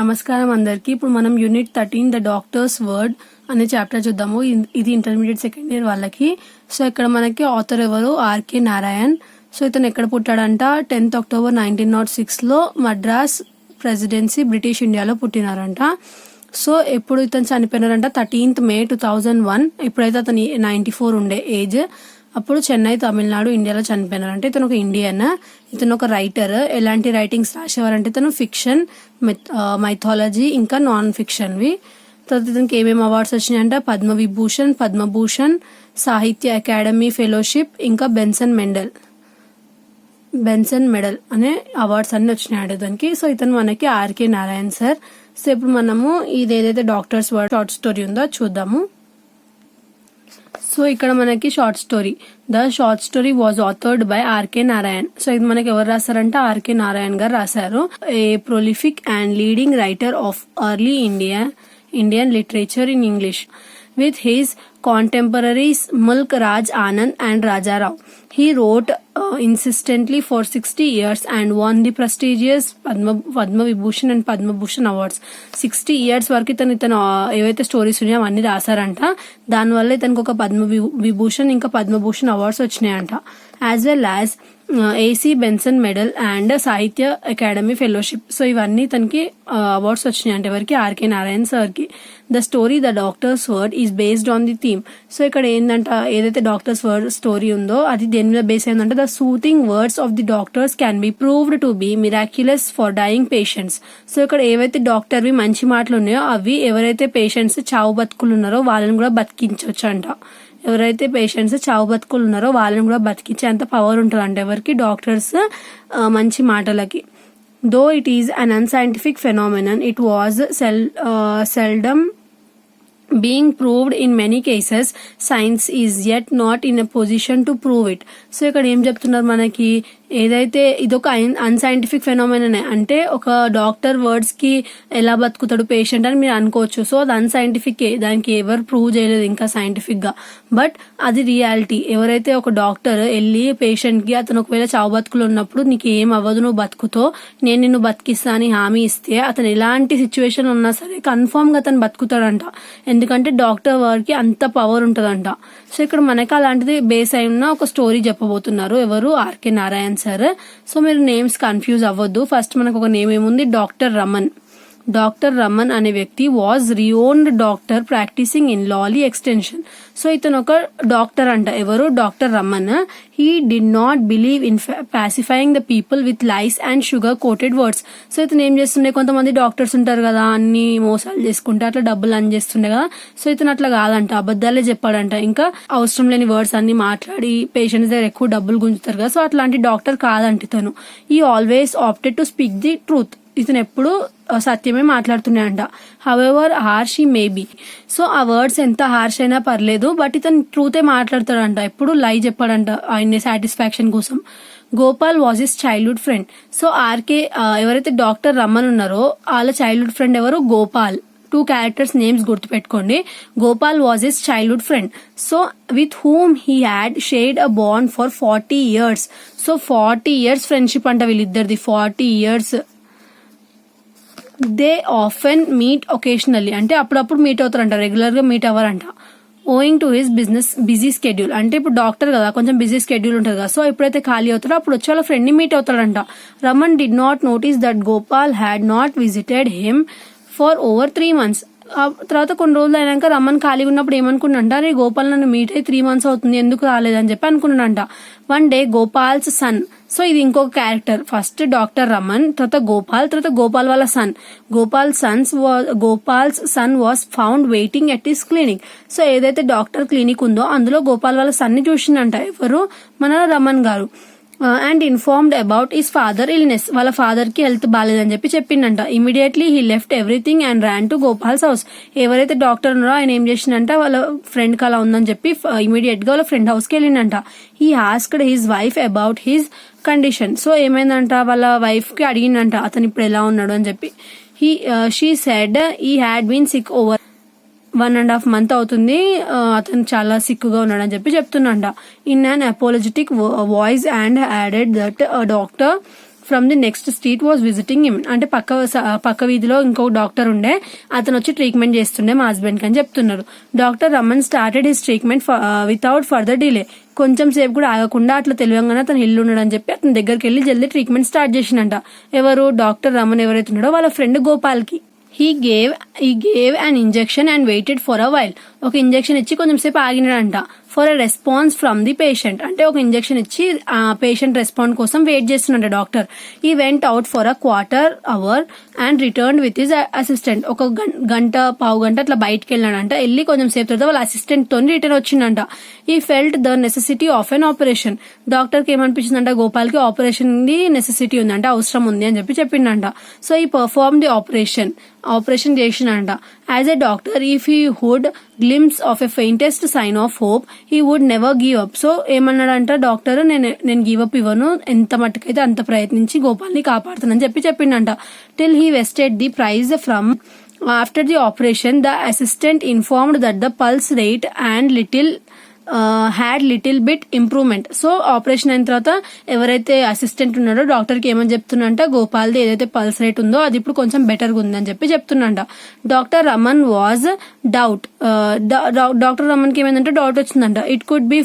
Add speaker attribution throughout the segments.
Speaker 1: నమస్కారం అందరికి. ఇప్పుడు మనం యూనిట్ 13 ద డాక్టర్స్ వర్డ్ అనే చాప్టర్ చూద్దాము. ఇది ఇంటర్మీడియట్ సెకండ్ ఇయర్ వాళ్ళకి. సో ఇక్కడ మనకి ఆథర్ ఎవరు, ఆర్కే నారాయణ్. సో ఇతను ఎక్కడ పుట్టాడంట, 10th October 1906 Madras presidency British ఇండియాలో పుట్టినారంట. సో ఎప్పుడు ఇతను చనిపోయినారంట 13th May 2001. ఇప్పుడైతే అతను 94 ఉండే ఏజ్. అప్పుడు చెన్నై, తమిళనాడు, ఇండియాలో చనిపోయినారంటే. ఇతను ఒక ఇండియన్, ఇతను ఒక రైటర్. ఎలాంటి రైటింగ్స్ రాసేవారంటే ఇతను ఫిక్షన్, మైథాలజీ, ఇంకా నాన్ ఫిక్షన్వి. తర్వాత ఇతనికి ఏమేమి అవార్డ్స్ వచ్చినాయంటే పద్మభూషణ్, సాహిత్య అకాడమీ ఫెలోషిప్, ఇంకా బెన్సన్ మెడల్ అనే అవార్డ్స్ అన్ని వచ్చినాయండి ఇతనికి. సో ఇతను మనకి ఆర్కే నారాయణ్ సార్. సో ఇప్పుడు మనము ఇది ఏదైతే డాక్టర్స్ వర్డ్ షార్ట్ స్టోరీ ఉందో చూద్దాము. సో ఇక్కడ మనకి short story, the short story was authored by R K Narayan. So ఇది మనకి ఎవరు రాశారంటే ఆర్కే నారాయణ్ గారు రాశారు. A prolific and leading writer of early Indian literature in English with his contemporaries Mulk Raj Anand and Raja Rao. He wrote insistently for 60 years and won the prestigious Padma Vibhushan and Padma Bhushan awards. 60 years వరకు ఇతను ఏవైతే stories ఉన్నాయో అవన్నీ రాశారంట. దానివల్ల ఇతనికి ఒక పద్మ విభూషణ్ ఇంకా పద్మభూషణ్ అవార్డ్స్ వచ్చినాయంట. As well as A C Benson medal and Sahitya Akademi fellowship. So ఇవన్నీ తనకి అవార్డ్స్ వచ్చినాయంట. ఎవరికి, ఆర్కే నారాయణ్ సార్ కి. The story the doctor's word is based on the theme. So ఇక్కడ ఏంటంట, ఏదైతే డాక్టర్స్ వర్డ్ స్టోరీ ఉందో అది దేని మీద బేస్ అయిందంటే the soothing words of the doctors can be proved to be miraculous for dying patients. So ఇక్కడ ఏవైతే డాక్టర్వి మంచి మాటలు ఉన్నాయో అవి ఎవరైతే పేషెంట్స్ చావు బతుకులు ఉన్నారో వాళ్ళని కూడా బతికించవచ్చు అంట. ఎవరైతే పేషెంట్స్ చావు బతుకులు ఉన్నారో వాళ్ళని కూడా బతికించే అంత పవర్ ఉంటుంది అంటే ఎవరికి, డాక్టర్స్ మంచి మాటలకి. Though it is an unscientific phenomenon, it was seldom being proved in many cases. Science is yet not in a position to prove it. So ఇక్కడ ఏం చెప్తున్నారు మనకి, ఏదైతే ఇదొక అన్సైంటిఫిక్ ఫెనామినన్ అంటే ఒక డాక్టర్ వర్డ్స్ కి ఎలా బతుకుతాడు పేషెంట్ అని మీరు అనుకోవచ్చు. సో అది అన్సైంటిఫిక్, దానికి ఎవరు ప్రూవ్ చేయలేదు ఇంకా సైంటిఫిక్ గా, బట్ అది రియాలిటీ. ఎవరైతే ఒక డాక్టర్ వెళ్ళి పేషెంట్ కి అతను ఒకవేళ చావు బతుకులు ఉన్నప్పుడు నీకు ఏం అవ్వదు, నువ్వు బతుకుతో, నేను నిన్ను బతికిస్తా అని హామీ ఇస్తే అతను ఎలాంటి సిచ్యువేషన్ ఉన్నా సరే కన్ఫర్మ్ గా అతను బతుకుతాడంట. ఎందుకంటే డాక్టర్ వర్డ్ కి అంత పవర్ ఉంటదంట. సో ఇక్కడ మనకి అలాంటిది బేస్ అయి ఉన్న ఒక స్టోరీ చెప్పబోతున్నారు. ఎవరు, ఆర్కే నారాయణ్ సార్. సో మీరు నేమ్స్ కన్ఫ్యూజ్ అవ్వద్దు. ఫస్ట్ మనకు ఒక నేమ్ ఏముంది, డాక్టర్ రమన్ అనే వ్యక్తి was renowned doctor practising in Lawley extension. So ఇతను ఒక డాక్టర్ అంట. ఎవరు, doctor Raman. He did not believe in pacifying the people with lies and sugar coated words. So ఇతను ఏం చేస్తుండే, కొంతమంది డాక్టర్స్ ఉంటారు కదా, అన్ని మోసాలు చేసుకుంటే అట్లా డబ్బులు అని చేస్తుండే కదా. సో ఇతను అట్లా కాదంట, అబద్ధాలే చెప్పాడంట. ఇంకా అవసరం లేని వర్డ్స్ అన్ని మాట్లాడి పేషెంట్స్ దగ్గర ఎక్కువ డబ్బులు గుంజుతారు కదా. సో అట్లాంటి డాక్టర్ కాదంట ఇతను. ఈ always opted to speak the truth. ఇతను ఎప్పుడు సత్యమే మాట్లాడుతున్నాయంట. However harsh he may be. So ఆ వర్డ్స్ ఎంత హార్ష్ అయినా పర్లేదు, బట్ ఇతను ట్రూతే మాట్లాడతాడంట, ఎప్పుడు లై చెప్పాడంట ఆయన సాటిస్ఫాక్షన్ కోసం. Gopal was his childhood friend. So RK ఎవరైతే డాక్టర్ రమన్ ఉన్నారో వాళ్ళ చైల్డ్హుడ్ ఫ్రెండ్ ఎవరు, గోపాల్. 2 క్యారెక్టర్స్ నేమ్స్ గుర్తుపెట్టుకోండి. Gopal was his childhood friend. So with whom he had shared a bond for 40 years. So 40 years friendship అంట వీళ్ళిద్దరిది, 40 years. They often meet occasionally, అంటే అప్పుడప్పుడు meet అవుతారంట, రెగ్యులర్ గా మీట్ అవ్వరంట. Owing to his busy schedule, అంటే ఇప్పుడు డాక్టర్ కదా కొంచెం బిజీ స్కెడ్యూల్ ఉంటుంది కదా. సో ఎప్పుడైతే ఖాళీ అవుతారో అప్పుడు వచ్చి వాళ్ళ ఫ్రెండ్ ని మీట్ అవుతాడంట. Raman did not notice that Gopal had not visited him for over 3 months. తర్వాత కొన్ని రోజులు అయినాక రమన్ ఖాళీగా ఉన్నప్పుడు ఏమనుకున్నాడంట, అరే గోపాల్ నన్ను మీట్ అయ్యి 3 months అవుతుంది, ఎందుకు రాలేదని చెప్పి అనుకున్నాడంట. One day Gopal's son. So ఇది ఇంకొక క్యారెక్టర్. ఫస్ట్ డాక్టర్ రమన్, తర్వాత గోపాల్ వాళ్ళ son. Gopal's son was found waiting at his clinic. So ఏదైతే డాక్టర్ క్లినిక్ ఉందో అందులో గోపాల్ వాళ్ళ సన్ ని చూసిందంట ఎవరు, మన రమన్ గారు. And informed about his father illness. వాళ్ళ ఫాదర్ కి హెల్త్ బాగాలేదని చెప్పి చెప్పిండంట. Immediately he left everything and ran to Gopal's house. ఎవరైతే డాక్టర్ ఉన్నారో ఆయన ఏం చేసిందంట, వాళ్ళ ఫ్రెండ్ కి అలా ఉందని చెప్పి ఇమీడియట్ గా వాళ్ళ ఫ్రెండ్ హౌస్ కి వెళ్ళిందంట. He asked his wife about his condition. So ఏమైందంట, వాళ్ళ వైఫ్ కి అడిగిందంట అతను ఇప్పుడు ఎలా ఉన్నాడు అని చెప్పి. She said he had been sick over 1.5 months అవుతుంది, అతను చాలా సిక్గా ఉన్నాడని చెప్పి చెప్తున్నాడ. In an apologetic voice and added that doctor from the next street was visiting him. అంటే పక్క వీధిలో ఇంకో డాక్టర్ ఉండే, అతను వచ్చి ట్రీట్మెంట్ చేస్తుండే మా హస్బెండ్ కి అని చెప్తున్నారు. Doctor Raman started his treatment without further delay. కొంచెం సేపు కూడా ఆగకుండా అట్లా తెలియంగానే అతను ఇల్లు ఉన్నాడు అని చెప్పి అతని దగ్గరికి వెళ్ళి జల్దీ ట్రీట్మెంట్ స్టార్ట్ చేసిండంట. ఎవరు? డాక్టర్ రమన్ ఎవరైతే ఉన్నాడో వాళ్ళ ఫ్రెండ్ గోపాల్ కి. He gave an injection and waited for a while. ఒక ఇంజెక్షన్ ఇచ్చి కొంచెం సేపు ఆగినాడంట. For a response from the patient. అంటే ఒక ఇంజెక్షన్ ఇచ్చి ఆ పేషెంట్ రెస్పాన్స్ కోసం వెయిట్ చేస్తున్నాడు doctor. He went out for a quarter hour and return with his assistant. ఒక గంట పావు గంట అట్లా బయటకు వెళ్ళాడంట. వెళ్ళి కొంచెం సేపు తర్వాత వాళ్ళ అసిస్టెంట్ తో రిటర్న్ వచ్చిందంట. He felt the necessity of an operation. Doctor కి ఏమనిపించిందంట, గోపాల్ కి ఆపరేషన్ ది నెసెసిటీ ఉంది అంటే అవసరం ఉంది అని చెప్పిండంట. So he perform the operation చేసిండంట. As a doctor if he would glimpse of a faintest sign of hope he would never give up. So ఏమన్నాడంట డాక్టర్, నేను గివ్ అప్ ఇవ్వను, ఎంత మట్టుకైతే అంత ప్రయత్నించి గోపాల్ని కాపాడుతానని చెప్పిండంట. Till he vested the prize from. After the operation the assistant informed that the pulse rate and had little bit improvement. So operation అయిన తర్వాత ఎవరైతే అసిస్టెంట్ ఉన్నాడో డాక్టర్ కి ఏమని చెప్తున్నంట, గోపాల్ది ఏదైతే పల్స్ రేట్ ఉందో అది ఇప్పుడు కొంచెం బెటర్గా ఉందని చెప్తున్నంట. Doctor Raman was doubt. Doctor Raman కి ఏమైందంటే డౌట్ వచ్చిందంట. It could be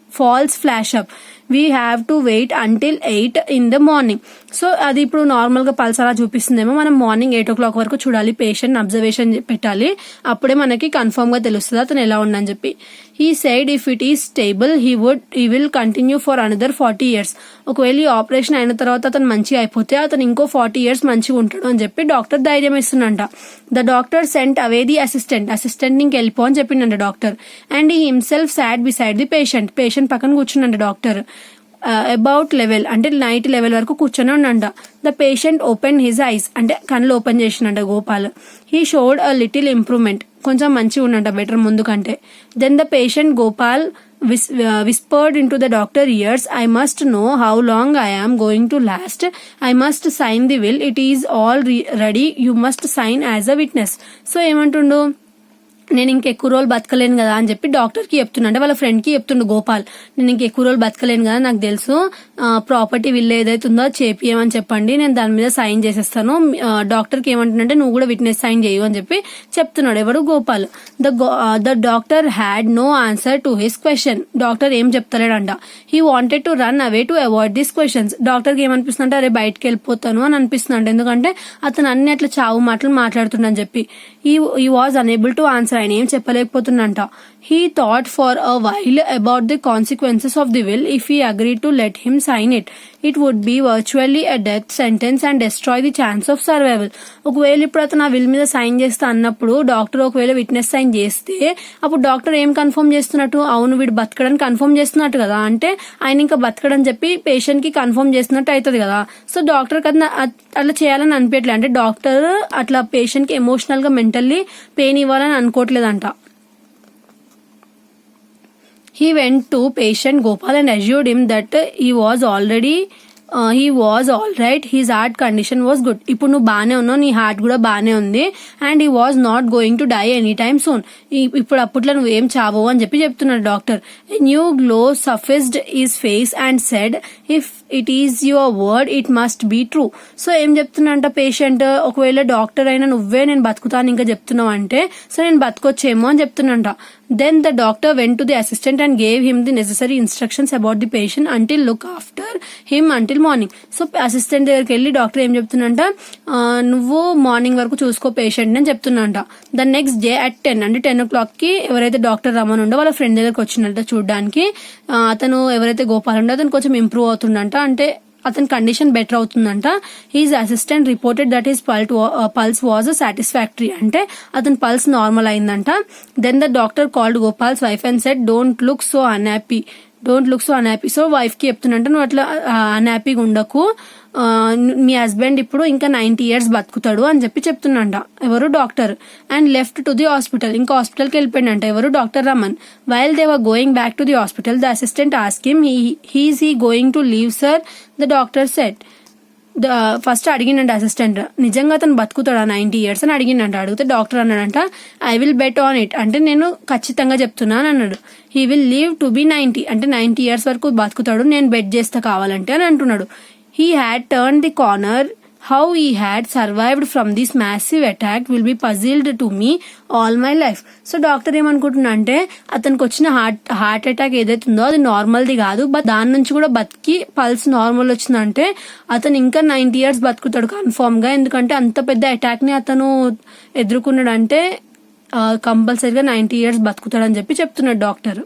Speaker 1: false flash up. We have to wait until 8 in the morning. So అది ఇప్పుడు నార్మల్ గా పల్స్ అలా చూపిస్తుందేమో, మనం మార్నింగ్ 8 o'clock వరకు చూడాలి, పేషెంట్ అబ్జర్వేషన్ పెట్టాలి, అప్పుడే మనకి కన్ఫర్మ్ గా తెలుస్తుంది అతను ఎలా ఉండని చెప్పి. He side if it is stable he will continue for another 40 years. ఒకవేళ ఈ ఆపరేషన్ అయిన తర్వాత అతను మంచిగా అయిపోతే అతను ఇంకో 40 years మంచిగా ఉంటాడు అని చెప్పి డాక్టర్ ధైర్యం ఇస్తున్నంట. The doctor sent away the assistant ఇంక వెళ్ళిపో అని చెప్పిండంట doctor. And he himself sat beside the patient పక్కన కూర్చున్నంట డాక్టర్. అబౌట్ లెవెల్ అంటే నైట్ లెవెల్ వరకు కూర్చొని ఉండంట. The patient open his eyes అంటే కళ్ళు ఓపెన్ చేసినంట Gopal. He showed a little improvement. కొంచెం మంచిగా ఉండంట, బెటర్ ముందు కంటే. Then the patient Gopal whispered into the doctor ears, I must know how long I am going to last. I must sign the will. It is all ready. You must sign as a witness. So ఏమంటుండు, నేను ఇంకెక్కువ రోజులు బతకలేను కదా అని చెప్పి doctor కి చెప్తున్నా, అంటే వాళ్ళ ఫ్రెండ్ కి చెప్తుండు గోపాల్, నేను ఇంకెక్కువ రోజులు బతకలేను కదా, నాకు తెలుసు, ప్రాపర్టీ విల్ ఏదైతే ఉందో చేపియమని చెప్పండి, నేను దాని మీద సైన్ చేసేస్తాను. డాక్టర్ కి ఏమంటుందంటే నువ్వు కూడా విట్నెస్ సైన్ చేయు అని చెప్పి చెప్తున్నాడు. ఎవడు? Gopal. The doctor had no answer to his question. Doctor ఏం చెప్తలేడంట. He wanted to run away to avoid this questions. Doctor కి ఏమనిపిస్తుందంటే అరే బయటకు వెళ్ళిపోతాను అని అనిపిస్తుందంట, ఎందుకంటే అతను అన్ని అట్లా చావు మాటలు మాట్లాడుతుండని చెప్పి. He was unable to answer. ఆయన ఏం చెప్పలేకపోతుందంట. He thought for a while about the consequences of the will if he agreed to let him sign it. It would be virtually a death sentence and destroy the chance of survival. ఒకవేళ ఇప్పుడు అతను ఆ will మీద sign చేస్తా అన్నప్పుడు doctor ఒకవేళ witness sign చేస్తే అప్పుడు డాక్టర్ ఏం కన్ఫర్మ్ చేస్తున్నట్టు, అవును వీడు బతకడానికి కన్ఫర్మ్ చేస్తున్నట్టు కదా, అంటే ఆయన ఇంకా బతకడని చెప్పి పేషెంట్ కి కన్ఫర్మ్ చేస్తున్నట్టు అవుతుంది కదా. సో డాక్టర్ కదా అట్లా చేయాలని అనిపించట్లేదు, అంటే డాక్టర్ అట్లా పేషెంట్ కి ఎమోషనల్ గా మెంటల్లీ పెయిన్ ఇవ్వాలని అనుకోవట్లేదంట. He went to patient Gopal and assured him that he was all right. His heart condition was good. ఇప్పుడు నువ్వు బానే ఉన్నావు, నీ హార్ట్ కూడా బానే ఉంది, and he was not going to die anytime soon. ఇప్పుడు అప్పట్లో నువ్వు ఏం చావో అని చెప్తున్నాడు doctor. A new glow surfaced his face and said, if it is your word it must be true. So ఏం చెప్తున్నా పేషెంట్, ఒకవేళ డాక్టర్ అయినా నువ్వే నేను బతుకుతాను ఇంకా చెప్తున్నావు అంటే సో నేను బతుకొచ్చేమో అని చెప్తున్నంట. Then the doctor went to the assistant and gave him the necessary instructions about the patient until look after him until morning. So assistant దగ్గరికి వెళ్ళి డాక్టర్ ఏం చెప్తున్నంట, నువ్వు మార్నింగ్ వరకు చూసుకో పేషెంట్ అని చెప్తున్నంట. ద నెక్స్ట్ డే at 10 అంటే 10 o'clock కి ఎవరైతే డాక్టర్ రమన్ ఉండో వాళ్ళ ఫ్రెండ్ దగ్గరకు వచ్చిందంట చూడడానికి. అతను ఎవరైతే గోపాల్ ఉండో అతను కొంచెం ఇంప్రూవ్ అవుతుందంట, అంటే అతని కండిషన్ బెటర్ అవుతుందంట. He's assistant reported that his pulse was satisfactory, అంటే అతని పల్స్ నార్మల్ అయిందంట. Then the doctor called Gopal's wife and said, don't look so unhappy. So wife కి చెప్తున్నంట, నువ్వు అట్లా అన్హ్యాపీగా ఉండకు, మీ హస్బెండ్ ఇప్పుడు ఇంకా 90 years బతుకుతాడు అని చెప్తున్నంట. ఎవరు? Doctor. And left to the hospital. ఇంకా హాస్పిటల్కి వెళ్ళిపోయిందంట. ఎవరు? Doctor Raman. While they were going back to the hospital the assistant ask him, he is he going to leave sir? The doctor said. First అడిగిండంట అసిస్టెంట్, నిజంగా అతను బతుకుతాడా 90 years అని అడిగిండంట. అడిగితే doctor అన్నాడంట, I will bet on it, అంటే నేను ఖచ్చితంగా చెప్తున్నాను అన్నాడు. He will live to be 90 అంటే 90 years వరకు బతుకుతాడు, నేను బెట్ చేస్తా కావాలంటే అని అంటున్నాడు. he had turned the corner. How he had survived from this massive attack will be puzzled to me all my life. So doctor ఏమనుకుంటున్నా అంటే అతనికి వచ్చిన హార్ట్ అటాక్ ఏదైతే ఉందో అది నార్మల్ది కాదు, బట్ దాని నుంచి కూడా బతికి పల్స్ నార్మల్ వచ్చిందంటే అతను ఇంకా 90 years బతుకుతాడు కన్ఫర్మ్ గా. ఎందుకంటే అంత పెద్ద అటాక్ ని అతను ఎదుర్కొన్నాడంటే కంపల్సరీగా 90 years బతుకుతాడని చెప్పి చెప్తున్నాడు డాక్టర్.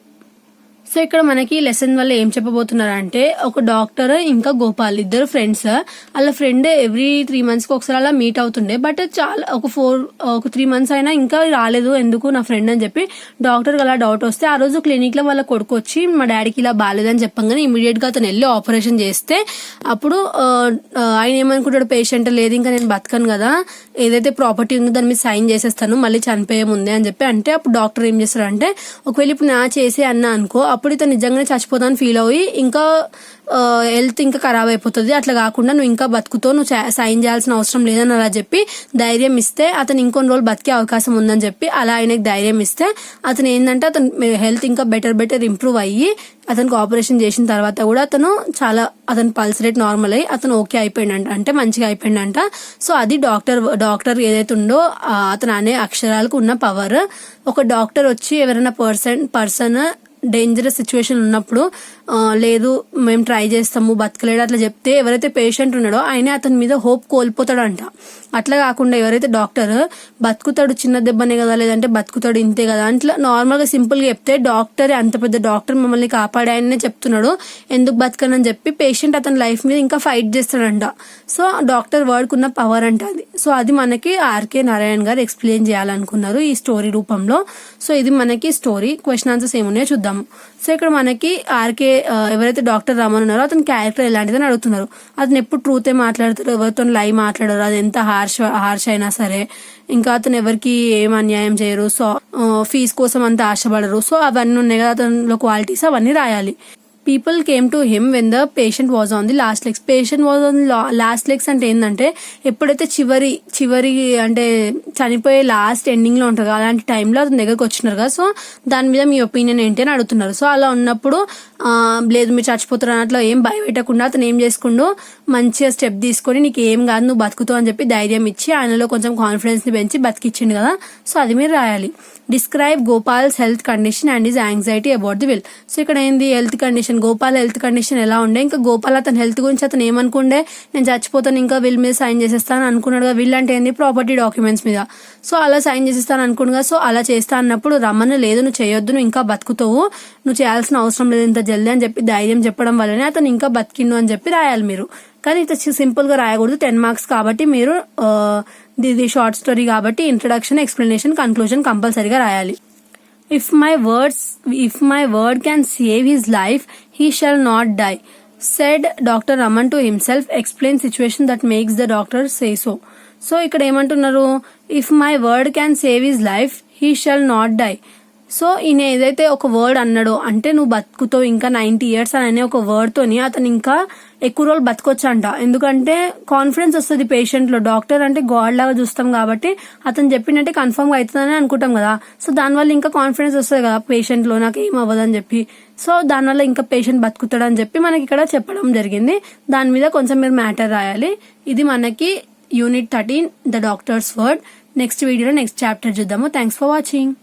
Speaker 1: సో ఇక్కడ మనకి లెసన్ వల్ల ఏం చెప్పబోతున్నారంటే, ఒక డాక్టర్ ఇంకా గోపాల్ ఇద్దరు ఫ్రెండ్స్. వాళ్ళ ఫ్రెండ్ ఎవ్రీ 3 months కి ఒకసారి అలా మీట్ అవుతుండే, బట్ చాలా ఒక 3 months అయినా ఇంకా రాలేదు ఎందుకు నా ఫ్రెండ్ అని చెప్పి డాక్టర్ అలా డౌట్ వస్తే ఆ రోజు క్లినిక్ లో వాళ్ళ కొడుకు వచ్చి మా డాడీకి ఇలా బాగాలేదని చెప్పగానే ఇమీడియట్ గా అతను వెళ్ళి ఆపరేషన్ చేస్తే అప్పుడు ఆయన ఏమనుకుంటాడు, పేషెంట్ లేదు ఇంకా నేను బతకను కదా, ఏదైతే ప్రాపర్టీ ఉందో దాని మీద సైన్ చేసేస్తాను మళ్ళీ చనిపోయే ముందే అని చెప్పి అంటే అప్పుడు డాక్టర్ ఏం చేస్తాడంటే, ఒకవేళ ఇప్పుడు నా చేసే అన్నా అనుకో అప్పుడు ఇతను నిజంగానే చచ్చిపోతాను ఫీల్ అయ్యి ఇంకా హెల్త్ ఇంకా ఖరాబ్ అయిపోతుంది, అట్లా కాకుండా నువ్వు ఇంకా బతుకుతావు, నువ్వు సైన్ చేయాల్సిన అవసరం లేదని అలా చెప్పి ధైర్యం ఇస్తే అతను ఇంకొన్ని రోజులు బతికే అవకాశం ఉందని చెప్పి అలా ఆయనకి ధైర్యం ఇస్తే అతను ఏంటంటే అతను హెల్త్ ఇంకా బెటర్ ఇంప్రూవ్ అయ్యి అతనికి ఆపరేషన్ చేసిన తర్వాత కూడా అతని పల్స్ రేట్ నార్మల్ అయ్యి అతను ఓకే అయిపోయిందంట, అంటే మంచిగా అయిపోయిందంట. సో అది డాక్టర్ ఏదైతే ఉందో అతను అనే అక్షరాలకు ఉన్న పవర్. ఒక డాక్టర్ వచ్చి ఎవరైనా పర్సన్ డేంజరస్ సిచ్యువేషన్ ఉన్నప్పుడు లేదు మేము ట్రై చేస్తాము బతకలేడు అట్లా చెప్తే ఎవరైతే పేషెంట్ ఉన్నాడో ఆయన అతని మీద హోప్ కోల్పోతాడంట. అట్లా కాకుండా ఎవరైతే డాక్టర్ బతుకుతాడు చిన్న దెబ్బనే కదా లేదంటే బతుకుతాడు ఇంతే కదా అట్లా నార్మల్ గా సింపుల్ గా చెప్తే డాక్టర్ అంత పెద్ద డాక్టర్ మమ్మల్ని కాపాడాయనే చెప్తున్నాడు ఎందుకు బతకనని చెప్పి పేషెంట్ అతని లైఫ్ మీద ఇంకా ఫైట్ చేస్తాడంట. సో డాక్టర్ వర్డ్ కున్న పవర్ అంట అది. సో అది మనకి ఆర్కే నారాయణ్ గారు ఎక్స్ప్లెయిన్ చేయాలనుకున్నారు ఈ స్టోరీ రూపంలో. సో ఇది మనకి స్టోరీ. క్వశ్చన్ ఆన్సర్స్ ఏమున్నాయో చూద్దాం. సో ఇక్కడ మనకి ఆర్కే ఎవరైతే డాక్టర్ రమన్ ఉన్నారో అతని క్యారెక్టర్ ఎలాంటిదని అడుగుతున్నారు. అతను ఎప్పుడు ట్రూతే మాట్లాడతారు, ఎవరితో లై మాట్లాడరు, అది ఎంత హార్ష్ అయినా సరే. ఇంకా అతను ఎవరికి ఏం అన్యాయం చేయరు, సో ఫీజు కోసం అంత ఆశపడరు. సో అవన్నీ ఉన్నాయి కదా అతనిలో క్వాలిటీస్, అవన్నీ రాయాలి. People came to him when the patient was on the last legs. Patient was on the last legs అంటే ఏంటంటే ఎప్పుడైతే చివరి అంటే చనిపోయే లాస్ట్ ఎండింగ్ లో ఉంటారు కదా అలాంటి టైంలో అతని దగ్గరకు వచ్చినారు కదా. సో దాని మీద మీ ఒపీనియన్ ఏంటి అని అడుగుతున్నారు. సో అలా ఉన్నప్పుడు లేదు మీరు చచ్చిపోతారు అన్నట్లు ఏం భయపెట్టకుండా అతను ఏం చేసుకుంటూ మంచిగా స్టెప్ తీసుకొని నీకు ఏం కాదు నువ్వు బతుకుతావు అని చెప్పి ధైర్యం ఇచ్చి ఆయనలో కొంచెం కాన్ఫిడెన్స్ ని పెంచి బతికిచ్చిండు కదా. సో అది మీరు రాయాలి. Describe Gopal's health condition and his anxiety about the will. So ఇక్కడ ఏంది health condition, Gopal health condition ఎలా ఉండే, ఇంకా గోపాల్ అతని హెల్త్ గురించి అతను ఏమనుకుండే, నేను చచ్చిపోతాను ఇంకా విల్ మీద సైన్ చేసేస్తాను అనుకున్నాడు కదా. విల్ అంటే ఏంది, ప్రాపర్టీ డాక్యుమెంట్స్ మీద. సో అలా సైన్ చేసేస్తాను అనుకున్నాడు కదా. సో అలా చేస్తా అన్నప్పుడు రమ్మని లేదు నువ్వు చేయొద్దు, నువ్వు ఇంకా బతుకుతావు, నువ్వు చేయాల్సిన అవసరం లేదు ఇంత జల్దీ అని చెప్పి ధైర్యం చెప్పడం వల్లనే అతను ఇంకా బతికిండు అని చెప్పి రాయాలి మీరు. కానీ ఇంత సింపుల్ గా రాయకూడదు, 10 marks కాబట్టి మీరు ఇది షార్ట్ స్టోరీ కాబట్టి ఇంట్రడక్షన్, ఎక్స్ప్లెనేషన్, కన్క్లూజన్ కంపల్సరీగా రాయాలి. If my word can save his life, he shall not die, said Dr. Raman to himself. Explain situation that makes the doctor say so. So ఇక్కడ ఏమంటున్నారు, if my word can save his life, he shall not die. So ఈయన ఏదైతే ఒక word అన్నాడో అంటే నువ్వు బతుకుతావు ఇంకా 90 years అనే ఒక వర్డ్ తోని అతను ఇంకా ఎక్కువ రోజులు బతకొచ్చు అంట. ఎందుకంటే కాన్ఫిడెన్స్ వస్తుంది పేషెంట్ లో. డాక్టర్ అంటే గాడ్ లాగా చూస్తాం కాబట్టి అతను చెప్పిందంటే కన్ఫర్మ్ గా అవుతుందని అనుకుంటాం కదా. సో దానివల్ల ఇంకా కాన్ఫిడెన్స్ వస్తుంది కదా పేషెంట్ లో, నాకు ఏం అవ్వదని చెప్పి. సో దానివల్ల ఇంకా పేషెంట్ బతుకుతాడు అని చెప్పి మనకి ఇక్కడ చెప్పడం జరిగింది. దాని మీద కొంచెం మీరు మ్యాటర్ రాయాలి. ఇది మనకి unit 13 the doctor's word. Next వీడియోలో నెక్స్ట్ చాప్టర్ చూద్దాము. Thanks for watching.